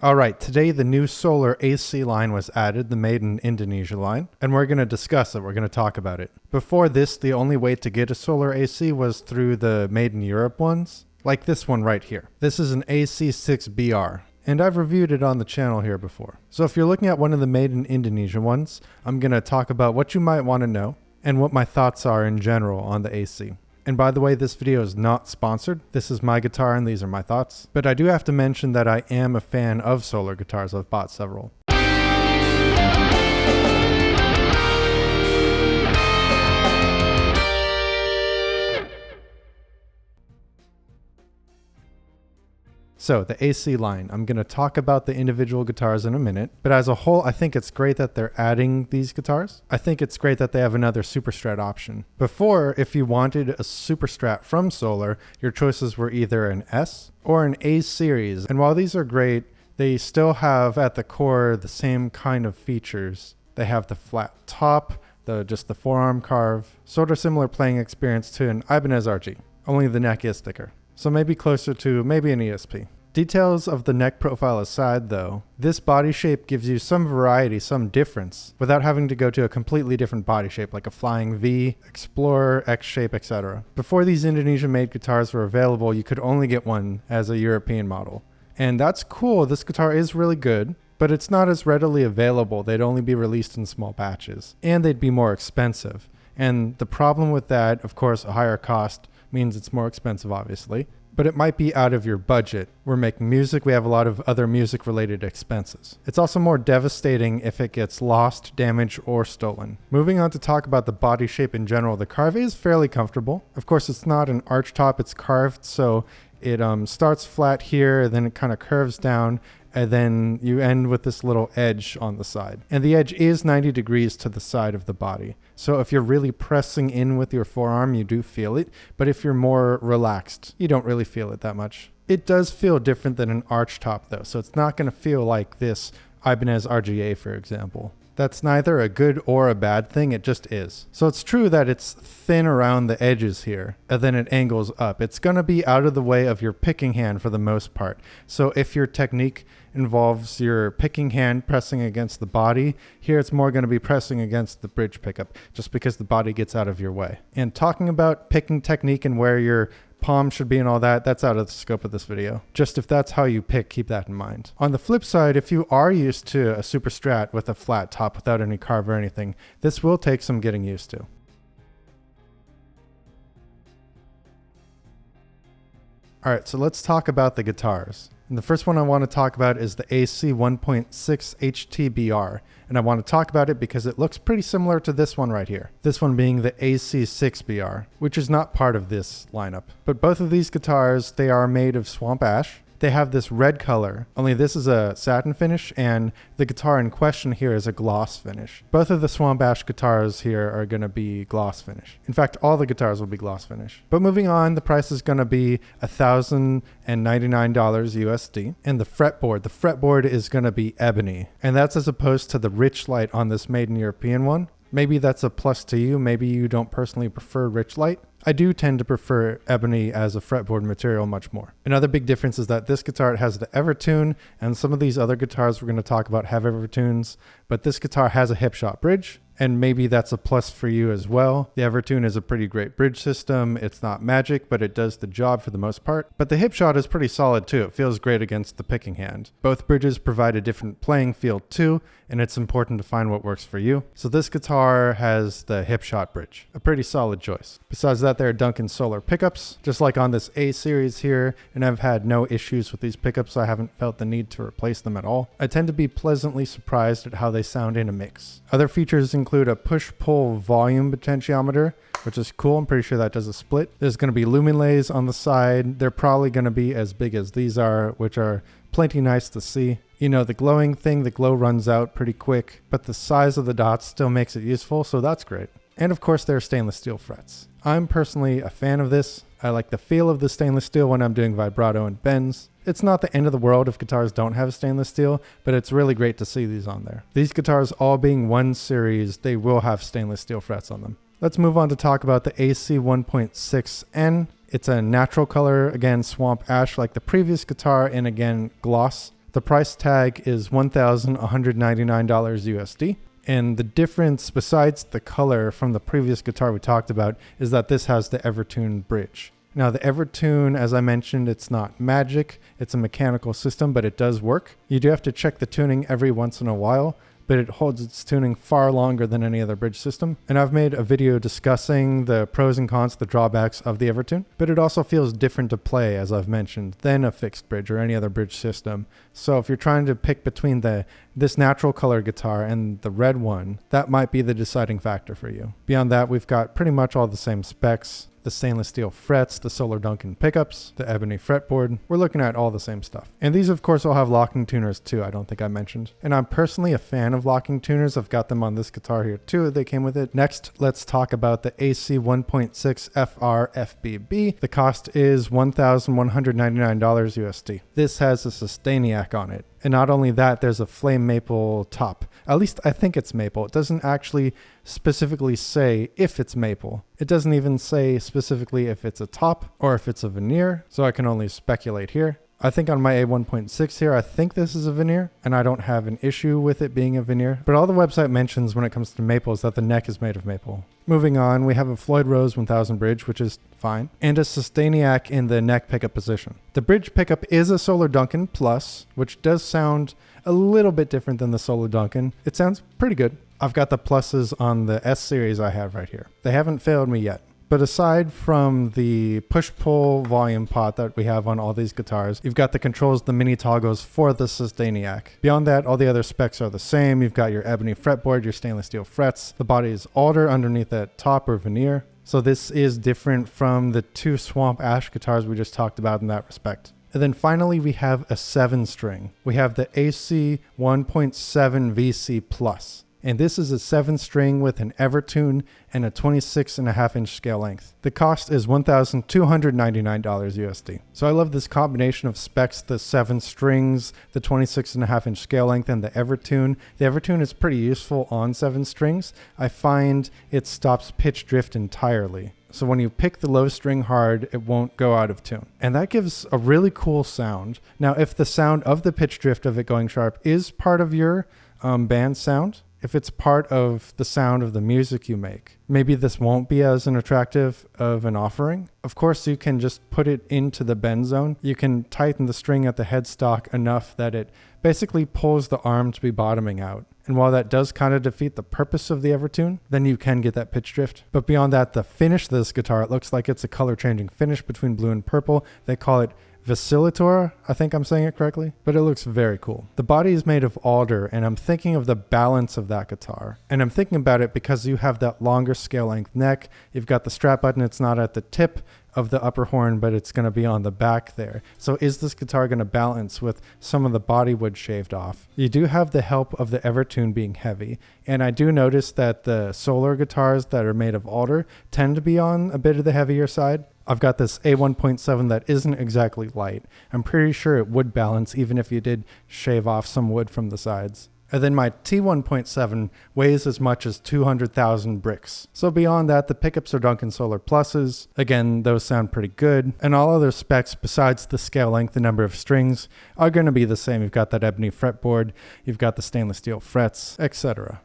Alright, today the new Solar AC line was added, the made in Indonesia line, and we're going to discuss it, we're going to talk about it. Before this, the only way to get a Solar AC was through the made in Europe ones, like this one right here. This is an AC6BR, and I've reviewed it on the channel here before. So if you're looking at one of the made in Indonesia ones, I'm going to talk about what you might want to know, and what my thoughts are in general on the AC. And by the way, this video is not sponsored. This is my guitar and these are my thoughts. But I do have to mention that I am a fan of Solar guitars. I've bought several. So the AC line, I'm going to talk about the individual guitars in a minute, but as a whole, I think it's great that they're adding these guitars. I think it's great that they have another Super Strat option. Before, if you wanted a Super Strat from Solar, your choices were either an S or an A series. And while these are great, they still have at the core the same kind of features. They have the flat top, just the forearm carve, sort of similar playing experience to an Ibanez RG, only the neck is thicker. So maybe closer to maybe an ESP. Details of the neck profile aside though, this body shape gives you some variety, some difference, without having to go to a completely different body shape like a flying V, Explorer, X shape, etc. Before these Indonesian made guitars were available, you could only get one as a European model. And that's cool, this guitar is really good, but it's not as readily available. They'd only be released in small batches, and they'd be more expensive. And the problem with that, of course, a higher cost means it's more expensive, obviously, but it might be out of your budget. We're making music, we have a lot of other music related expenses. It's also more devastating if it gets lost, damaged, or stolen. Moving on to talk about the body shape in general, the carve is fairly comfortable. Of course, it's not an arch top, it's carved, so it starts flat here, then it kind of curves down, and then you end with this little edge on the side. And the edge is 90 degrees to the side of the body. So if you're really pressing in with your forearm, you do feel it. But if you're more relaxed, you don't really feel it that much. It does feel different than an arch top though. So it's not going to feel like this Ibanez RGA, for example. That's neither a good or a bad thing, it just is. So it's true that it's thin around the edges here, and then it angles up. It's going to be out of the way of your picking hand for the most part. So if your technique involves your picking hand pressing against the body, here it's more going to be pressing against the bridge pickup, just because the body gets out of your way. And talking about picking technique and where your palm should be and all that, that's out of the scope of this video. Just if that's how you pick, keep that in mind. On the flip side, if you are used to a Super Strat with a flat top without any carve or anything, this will take some getting used to. Alright, so let's talk about the guitars. And the first one I want to talk about is the AC 1.6 HTBR. And I want to talk about it because it looks pretty similar to this one right here. This one being the AC6BR, which is not part of this lineup. But both of these guitars, they are made of swamp ash. They have this red color, only this is a satin finish and the guitar in question here is a gloss finish. Both of the swamp ash guitars here are going to be gloss finish. In fact, all the guitars will be gloss finish. But moving on, the price is going to be $1,099 USD. And the fretboard is going to be ebony. And that's as opposed to the rich light on this made in European one. Maybe that's a plus to you. Maybe you don't personally prefer rich light. I do tend to prefer ebony as a fretboard material much more. Another big difference is that this guitar has the Evertune, and some of these other guitars we're going to talk about have Evertunes, but this guitar has a Hipshot bridge, and maybe that's a plus for you as well. The Evertune is a pretty great bridge system. It's not magic, but it does the job for the most part. But the Hipshot is pretty solid too. It feels great against the picking hand. Both bridges provide a different playing field too, and it's important to find what works for you. So this guitar has the Hipshot bridge, a pretty solid choice. Besides that, there are Duncan Solar pickups, just like on this A series here, and I've had no issues with these pickups. I haven't felt the need to replace them at all. I tend to be pleasantly surprised at how they sound in a mix. Other features include a push-pull volume potentiometer, which is cool. I'm pretty sure that does a split. There's going to be luminlays on the side. They're probably going to be as big as these are, which are plenty nice to see. You know, the glowing thing, the glow runs out pretty quick, but the size of the dots still makes it useful, so that's great. And of course, there are stainless steel frets. I'm personally a fan of this. I like the feel of the stainless steel when I'm doing vibrato and bends. It's not the end of the world if guitars don't have stainless steel, but it's really great to see these on there. These guitars all being one series, they will have stainless steel frets on them. Let's move on to talk about the AC 1.6N. It's a natural color, again, swamp ash like the previous guitar, and again, gloss. The price tag is $1,199 USD. And the difference, besides the color from the previous guitar we talked about, is that this has the Evertune bridge. Now the Evertune, as I mentioned, it's not magic, it's a mechanical system, but it does work. You do have to check the tuning every once in a while, but it holds its tuning far longer than any other bridge system. And I've made a video discussing the pros and cons, the drawbacks of the Evertune, but it also feels different to play, as I've mentioned, than a fixed bridge or any other bridge system. So if you're trying to pick between this natural color guitar and the red one, that might be the deciding factor for you. Beyond that, we've got pretty much all the same specs. The stainless steel frets, the Solar Duncan pickups, the ebony fretboard. We're looking at all the same stuff. And these, of course, all have locking tuners too, I don't think I mentioned. And I'm personally a fan of locking tuners. I've got them on this guitar here too. They came with it. Next, let's talk about the AC 1.6 FR FBB. The cost is $1,199 USD. This has a Sustainiac on it. And not only that, there's a flame maple top. At least I think it's maple. It doesn't actually specifically say if it's maple. It doesn't even say specifically if it's a top or if it's a veneer. So I can only speculate here. I think on my A1.6 here, I think this is a veneer, and I don't have an issue with it being a veneer. But all the website mentions when it comes to maple is that the neck is made of maple. Moving on, we have a Floyd Rose 1000 bridge, which is fine, and a Sustainiac in the neck pickup position. The bridge pickup is a Solar Duncan Plus, which does sound a little bit different than the Solar Duncan. It sounds pretty good. I've got the pluses on the S series I have right here. They haven't failed me yet. But aside from the push-pull volume pot that we have on all these guitars, you've got the controls, the mini toggles for the Sustainiac. Beyond that, all the other specs are the same. You've got your ebony fretboard, your stainless steel frets. The body is Alder underneath that top or veneer. So this is different from the two Swamp Ash guitars we just talked about in that respect. And then finally, we have a 7-string. We have the AC 1.7 VC Plus. And this is a 7-string with an Evertune and a 26.5-inch scale length. The cost is $1,299 USD. So I love this combination of specs, the 7 strings, the 26.5-inch scale length, and the Evertune. The Evertune is pretty useful on 7 strings. I find it stops pitch drift entirely. So when you pick the low string hard, it won't go out of tune. And that gives a really cool sound. Now, if the sound of the pitch drift of it going sharp is part of your band sound, if it's part of the sound of the music you make, maybe this won't be as an attractive of an offering. Of course, you can just put it into the bend zone. You can tighten the string at the headstock enough that it basically pulls the arm to be bottoming out. And while that does kind of defeat the purpose of the Evertune, then you can get that pitch drift. But beyond that, the finish of this guitar, it looks like it's a color changing finish between blue and purple. They call it Vacillator, I think I'm saying it correctly, but it looks very cool. The body is made of Alder, and I'm thinking of the balance of that guitar. And I'm thinking about it because you have that longer scale length neck. You've got the strap button. It's not at the tip of the upper horn, but it's going to be on the back there. So is this guitar going to balance with some of the body wood shaved off? You do have the help of the Evertune being heavy. And I do notice that the Solar guitars that are made of Alder tend to be on a bit of the heavier side. I've got this A1.7 that isn't exactly light. I'm pretty sure it would balance even if you did shave off some wood from the sides. And then my T1.7 weighs as much as 200,000 bricks. So beyond that, the pickups are Duncan Solar Pluses. Again, those sound pretty good. And all other specs besides the scale length, the number of strings, are going to be the same. You've got that ebony fretboard, you've got the stainless steel frets, etc.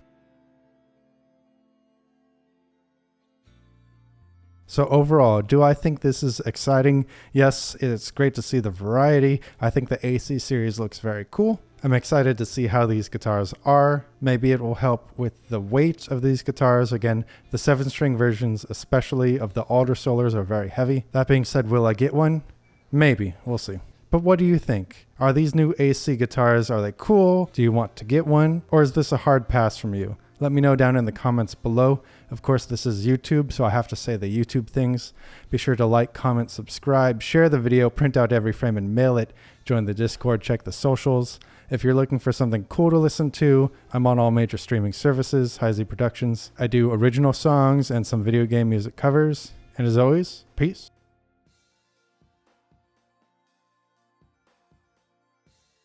So overall, do I think this is exciting? Yes, it's great to see the variety. I think the AC series looks very cool. I'm excited to see how these guitars are. Maybe it will help with the weight of these guitars. Again, the 7-string versions, especially of the Alder Solars, are very heavy. That being said, will I get one? Maybe, we'll see. But what do you think? Are these new AC guitars, are they cool? Do you want to get one? Or is this a hard pass from you? Let me know down in the comments below. Of course, this is YouTube, so I have to say the YouTube things. Be sure to like, comment, subscribe, share the video, print out every frame and mail it. Join the Discord, check the socials. If you're looking for something cool to listen to, I'm on all major streaming services, Heisey Productions. I do original songs and some video game music covers. And as always, peace.